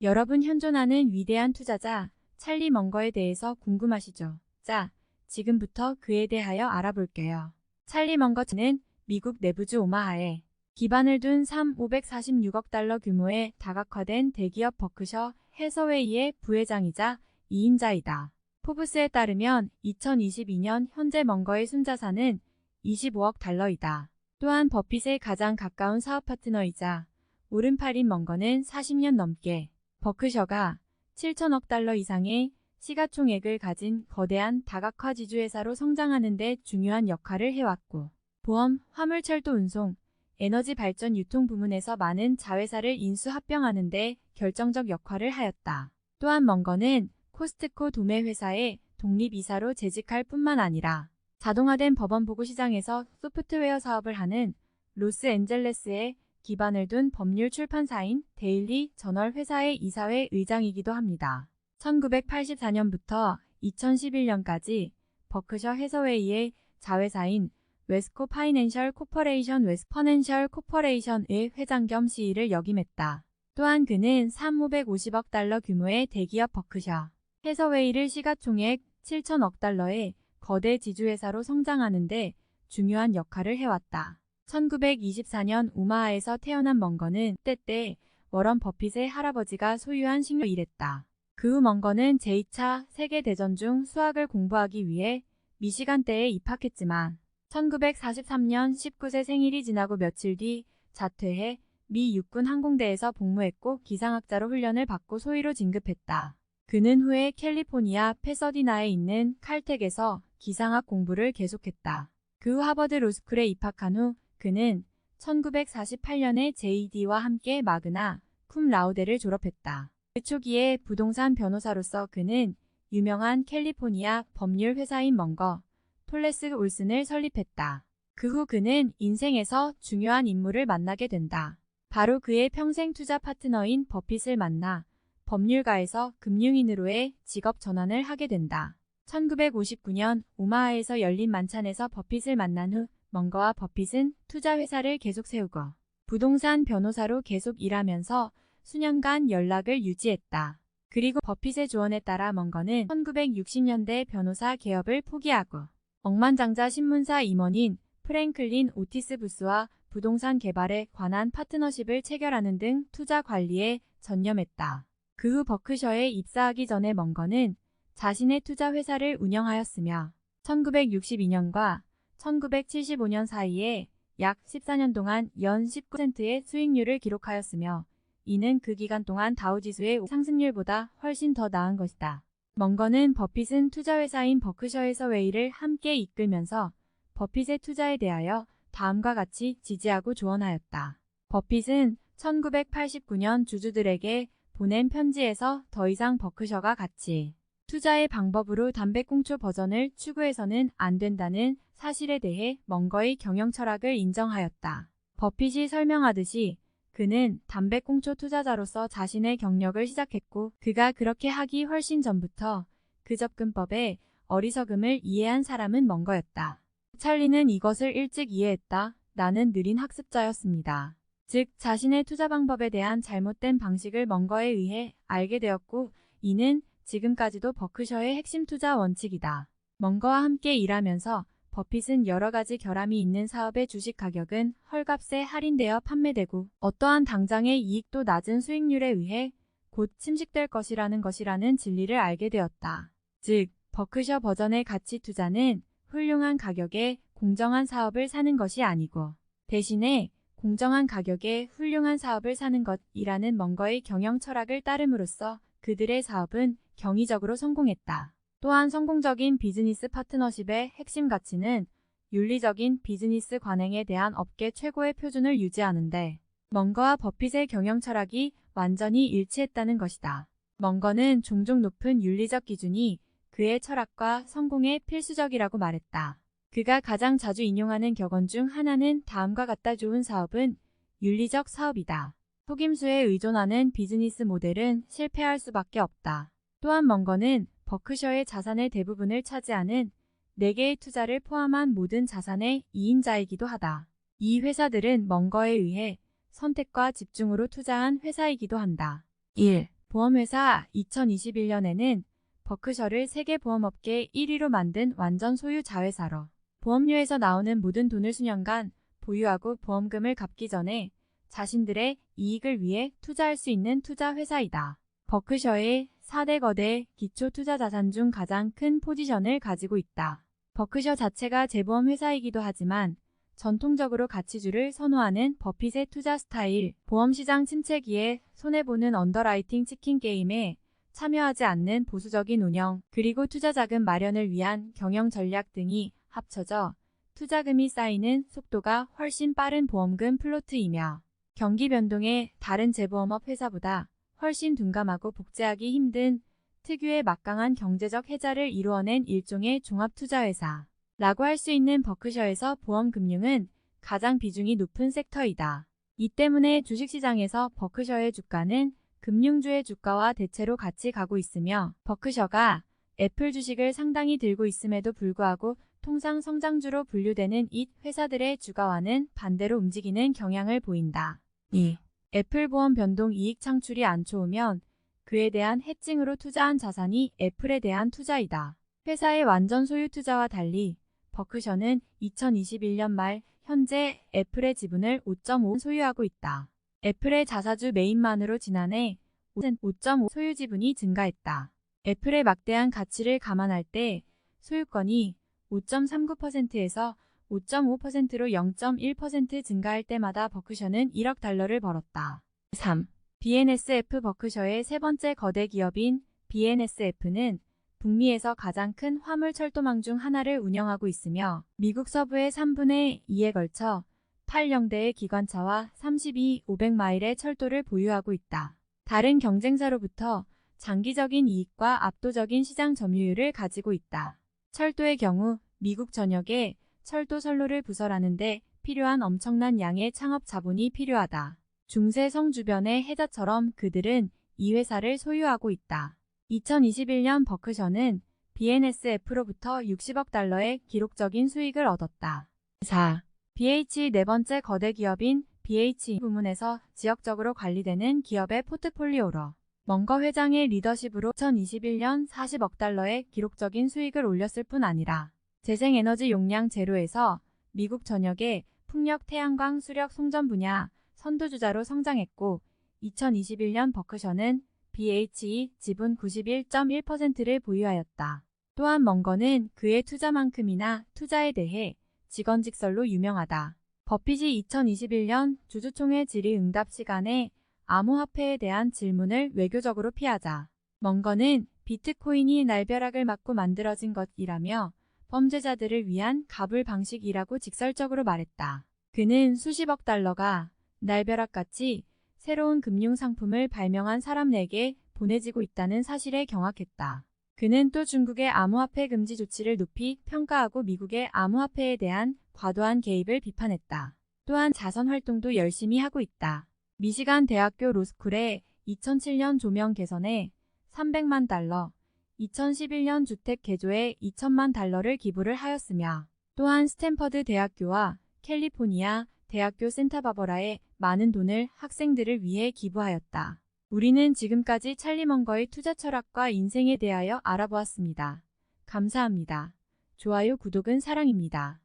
여러분 현존하는 위대한 투자자 찰리 먼거에 대해서 궁금하시죠? 자, 지금부터 그에 대하여 알아볼게요. 찰리 먼거는 미국 내부주 오마하에 기반을 둔 546억 달러 규모의 다각화된 대기업 버크셔 해서웨이의 부회장이자 2인자이다. 포브스에 따르면 2022년 현재 먼거의 순자산은 25억 달러이다. 또한 버핏의 가장 가까운 사업 파트너이자 오른팔인 먼거는 40년 넘게 버크셔가 7천억 달러 이상의 시가총액을 가진 거대한 다각화 지주회사로 성장하는 데 중요한 역할을 해왔고, 보험, 화물철도 운송, 에너지 발전 유통 부문에서 많은 자회사를 인수 합병하는 데 결정적 역할을 하였다. 또한 먼거는 코스트코 도매 회사의 독립이사로 재직할 뿐만 아니라 자동화된 법원 보고 시장에서 소프트웨어 사업을 하는 로스앤젤레스에 기반을 둔 법률 출판사인 데일리 저널 회사의 이사회 의장이기도 합니다. 1984년부터 2011년까지 버크셔 해서웨이의 자회사인 웨스코 파이낸셜 코퍼레이션 웨스트 퍼넨셜 코퍼레이션의 회장 겸 CE를 역임했다. 또한 그는 550억 달러 규모의 대기업 버크셔 해서웨이를 시가총액 7천억 달러의 거대 지주회사로 성장하는 데 중요한 역할을 해왔다. 1924년 오마하에서 태어난 먼거는 때때 워런 버핏의 할아버지가 소유한 식료를 일했다. 그 후 먼거는 제2차 세계대전 중 수학을 공부하기 위해 미시간대에 입학했지만 1943년 19세 생일이 지나고 며칠 뒤 자퇴해 미 육군 항공대에서 복무했고 기상학자로 훈련을 받고 소위로 진급했다. 그는 후에 캘리포니아 패서디나에 있는 칼텍에서 기상학 공부를 계속했다. 그 후 하버드 로스쿨에 입학한 후 그는 1948년에 JD와 함께 마그나 쿰 라우데를 졸업했다. 그 초기에 부동산 변호사로서 그는 유명한 캘리포니아 법률 회사인 먼거 톨레스 올슨을 설립했다. 그 후 그는 인생에서 중요한 인물을 만나게 된다. 바로 그의 평생 투자 파트너인 버핏을 만나 법률가에서 금융인으로의 직업 전환을 하게 된다. 1959년 오마하에서 열린 만찬에서 버핏을 만난 후 먼거와 버핏은 투자 회사를 계속 세우고 부동산 변호사로 계속 일하면서 수년간 연락을 유지했다. 그리고 버핏의 조언에 따라 먼거는 1960년대 변호사 개업을 포기하고 억만장자 신문사 임원인 프랭클린 오티스 부스와 부동산 개발에 관한 파트너십을 체결하는 등 투자 관리에 전념했다. 그 후 버크셔에 입사하기 전에 먼거는 자신의 투자 회사를 운영하였으며 1962년과 1975년 사이에 약 14년 동안 연 19%의 수익률을 기록하였으며 이는 그 기간 동안 다우지수의 상승률보다 훨씬 더 나은 것이다. 먼거는 버핏은 투자회사인 버크셔 해서웨이를 함께 이끌면서 버핏의 투자에 대하여 다음과 같이 지지하고 조언하였다. 버핏은 1989년 주주들에게 보낸 편지에서 더 이상 버크셔가 같이 투자의 방법으로 담배꽁초 버전을 추구해서는 안 된다는 사실에 대해 먼거의 경영 철학을 인정하였다. 버핏이 설명하듯이 그는 담배꽁초 투자자로서 자신의 경력을 시작했고 그가 그렇게 하기 훨씬 전부터 그 접근법의 어리석음을 이해한 사람은 먼거였다. 찰리는 이것을 일찍 이해했다. 나는 느린 학습자였습니다. 즉 자신의 투자 방법에 대한 잘못된 방식을 먼거에 의해 알게 되었고 이는 지금까지도 버크셔의 핵심 투자 원칙이다. 먼거와 함께 일하면서 버핏은 여러 가지 결함이 있는 사업의 주식 가격은 헐값에 할인되어 판매되고 어떠한 당장의 이익도 낮은 수익률에 의해 곧 침식될 것이라는 진리를 알게 되었다. 즉 버크셔 버전의 가치 투자는 훌륭한 가격에 공정한 사업을 사는 것이 아니고 대신에 공정한 가격에 훌륭한 사업을 사는 것이라는 먼거의 경영 철학을 따름으로써 그들의 사업은 경이적으로 성공했다. 또한 성공적인 비즈니스 파트너십의 핵심 가치는 윤리적인 비즈니스 관행에 대한 업계 최고의 표준을 유지하는데 먼거와 버핏의 경영 철학이 완전히 일치했다는 것이다. 먼거는 종종 높은 윤리적 기준이 그의 철학과 성공에 필수적이라고 말했다. 그가 가장 자주 인용하는 격언 중 하나는 다음과 같다. 좋은 사업은 윤리적 사업이다. 속임수에 의존하는 비즈니스 모델은 실패할 수밖에 없다. 또한 먼거는 버크셔의 자산의 대부분을 차지하는 4개의 투자를 포함한 모든 자산의 2인자이기도 하다. 이 회사들은 먼거에 의해 선택과 집중으로 투자한 회사이기도 한다. 1. 보험회사 2021년에는 버크셔를 세계 보험업계 1위로 만든 완전 소유 자회사로 보험료에서 나오는 모든 돈을 수년간 보유하고 보험금을 갚기 전에 자신들의 이익을 위해 투자할 수 있는 투자 회사이다. 버크셔의 4대 거대 기초 투자 자산 중 가장 큰 포지션을 가지고 있다. 버크셔 자체가 재보험 회사이기도 하지만 전통적으로 가치주를 선호하는 버핏의 투자 스타일, 보험시장 침체기에 손해보는 언더라이팅 치킨 게임에 참여하지 않는 보수적인 운영, 그리고 투자 자금 마련을 위한 경영 전략 등이 합쳐져 투자금이 쌓이는 속도가 훨씬 빠른 보험금 플로트이며 경기 변동에 다른 재보험업 회사보다 훨씬 둔감하고 복제하기 힘든 특유의 막강한 경제적 해자를 이루어낸 일종의 종합투자회사. 라고 할 수 있는 버크셔에서 보험금융은 가장 비중이 높은 섹터이다. 이 때문에 주식시장에서 버크셔의 주가는 금융주의 주가와 대체로 같이 가고 있으며 버크셔가 애플 주식을 상당히 들고 있음에도 불구하고 통상 성장주로 분류되는 이 회사들의 주가와는 반대로 움직이는 경향을 보인다. 2. 애플 보험 변동 이익 창출이 안 좋으면 그에 대한 해칭으로 투자한 자산이 애플에 대한 투자이다. 회사의 완전 소유 투자와 달리 버크셔는 2021년 말 현재 애플의 지분을 5.5% 소유하고 있다. 애플의 자사주 매입만으로 지난해 5.5% 소유 지분이 증가했다. 애플의 막대한 가치를 감안할 때 소유권이 5.39%에서 5.5%로 0.1% 증가할 때마다 버크셔는 1억 달러를 벌었다. 3. BNSF 버크셔의 세 번째 거대 기업인 BNSF는 북미에서 가장 큰 화물 철도망 중 하나를 운영하고 있으며 미국 서부의 3분의 2에 걸쳐 8영대의 기관차와 500마일의 철도를 보유하고 있다. 다른 경쟁사로부터 장기적인 이익과 압도적인 시장 점유율을 가지고 있다. 철도의 경우 미국 전역에 철도 선로를 부설하는 데 필요한 엄청난 양의 창업 자본이 필요하다. 중세성 주변의 해자처럼 그들은 이 회사를 소유하고 있다. 2021년 버크셔는 BNSF로부터 60억 달러의 기록적인 수익을 얻었다. 4. BHE 네 번째 거대 기업인 BHE 부문에서 지역적으로 관리되는 기업의 포트폴리오로 멍거 회장의 리더십으로 2021년 40억 달러의 기록적인 수익을 올렸을 뿐 아니라 재생에너지 용량 제로에서 미국 전역의 풍력, 태양광, 수력, 송전 분야 선두주자로 성장했고 2021년 버크셔는 BHE 지분 91.1%를 보유하였다. 또한 멍거는 그의 투자만큼이나 투자에 대해 직언직설로 유명하다. 버핏이 2021년 주주총회 질의응답 시간에 암호화폐에 대한 질문을 외교적으로 피하자 멍거는 비트코인이 날벼락을 맞고 만들어진 것이라며 범죄자들을 위한 가불 방식이라고 직설적으로 말했다. 그는 수십억 달러가 날벼락같이 새로운 금융상품을 발명한 사람에게 보내지고 있다는 사실에 경악했다. 그는 또 중국의 암호화폐 금지 조치를 높이 평가하고 미국의 암호화폐에 대한 과도한 개입을 비판했다. 또한 자선 활동도 열심히 하고 있다. 미시간 대학교 로스쿨의 2007년 조명 개선에 300만 달러, 2011년 주택 개조에 2천만 달러를 기부를 하였으며 또한 스탠퍼드 대학교와 캘리포니아 대학교 산타바바라에 많은 돈을 학생들을 위해 기부하였다. 우리는 지금까지 찰리 멍거의 투자 철학과 인생에 대하여 알아보았습니다. 감사합니다. 좋아요, 구독은 사랑입니다.